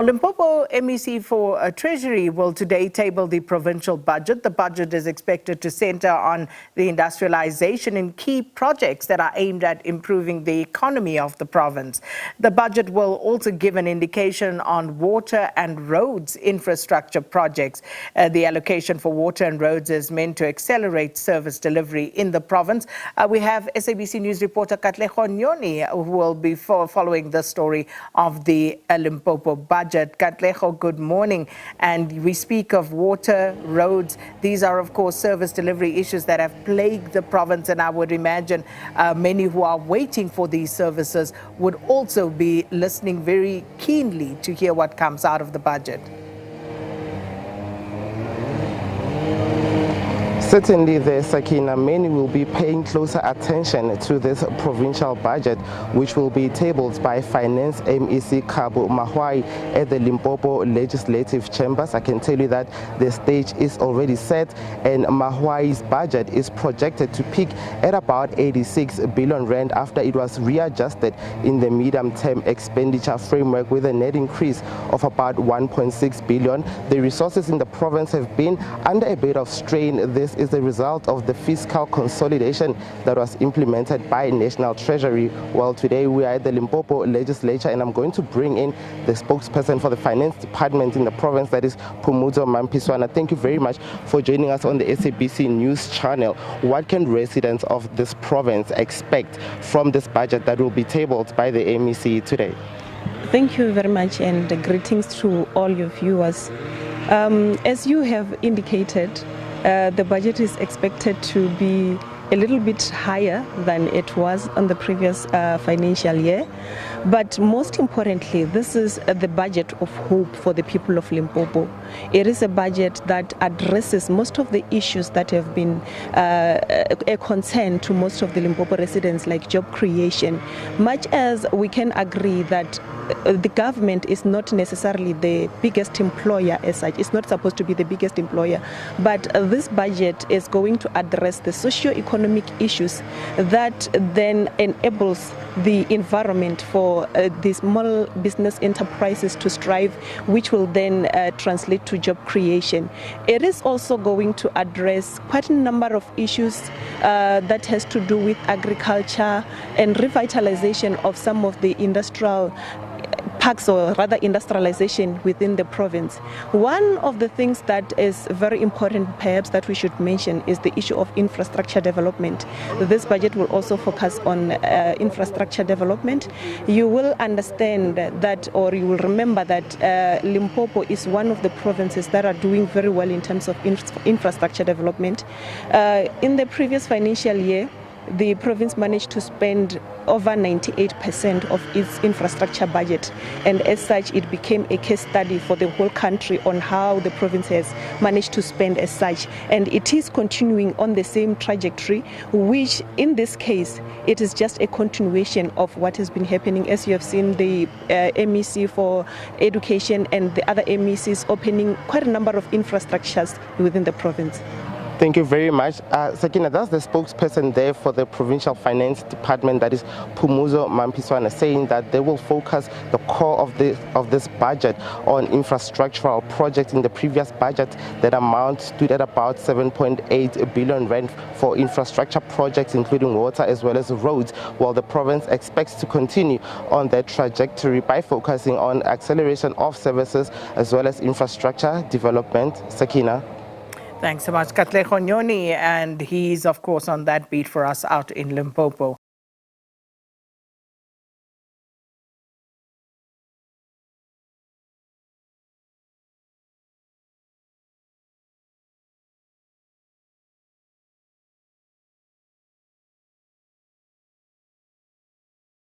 Limpopo MEC for Treasury will today table the provincial budget. The budget is expected to center on the industrialization in key projects that are aimed at improving the economy of the province. The budget will also give an indication on water and roads infrastructure projects. The allocation for water and roads is meant to accelerate service delivery in the province. We have SABC News reporter Katlego Nyoni who will be following the story of the Limpopo budget. Katlego, good morning. And we speak of water, roads. These are, of course, service delivery issues that have plagued the province, and I would imagine many who are waiting for these services would also be listening very keenly to hear what comes out of the budget. Certainly, the Sakina, many will be paying closer attention to this provincial budget, which will be tabled by Finance MEC Kgabo Mahoai at the Limpopo Legislative Chambers. I can tell you that the stage is already set, and Mahoai's budget is projected to peak at about 86 billion rand after it was readjusted in the medium-term expenditure framework with a net increase of about 1.6 billion. The resources in the province have been under a bit of strain. This is the result of the fiscal consolidation that was implemented by National Treasury. Well, today we are at the Limpopo Legislature, and I'm going to bring in the spokesperson for the Finance Department in the province, that is Phumuzo Mampiswana. Thank you very much for joining us on the SABC News channel. What can residents of this province expect from this budget that will be tabled by the MEC today? Thank you very much, and greetings to all your viewers. As you have indicated, the budget is expected to be a little bit higher than it was on the previous financial year. But most importantly, this is the budget of hope for the people of Limpopo. It is a budget that addresses most of the issues that have been a concern to most of the Limpopo residents, like job creation. Much as we can agree that the government is not necessarily the biggest employer as such, it's not supposed to be the biggest employer, but this budget is going to address the socio-economic issues that then enables the environment for the small business enterprises to strive, which will then translate to job creation. It is also going to address quite a number of issues that has to do with agriculture and revitalization of some of the industrial parks, or rather industrialization within the province. One of the things that is very important perhaps that we should mention is the issue of infrastructure development. This budget will also focus on infrastructure development. You will understand that, or you will remember that Limpopo is one of the provinces that are doing very well in terms of infrastructure development. In the previous financial year, the province managed to spend over 98% of its infrastructure budget, and as such it became a case study for the whole country on how the province has managed to spend as such, and it is continuing on the same trajectory, which in this case it is just a continuation of what has been happening. As you have seen, the MEC for education and the other MECs opening quite a number of infrastructures within the province. Thank you very much. Sakina, that's the spokesperson there for the Provincial Finance Department, that is Phumuzo Mampiswana, saying that they will focus the core of this budget on infrastructural projects. In the previous budget, that amount stood at about 7.8 billion rand for infrastructure projects, including water as well as roads, while the province expects to continue on that trajectory by focusing on acceleration of services as well as infrastructure development. Sakina. Thanks so much, Katlego Nyoni, and he's, of course, on that beat for us out in Limpopo.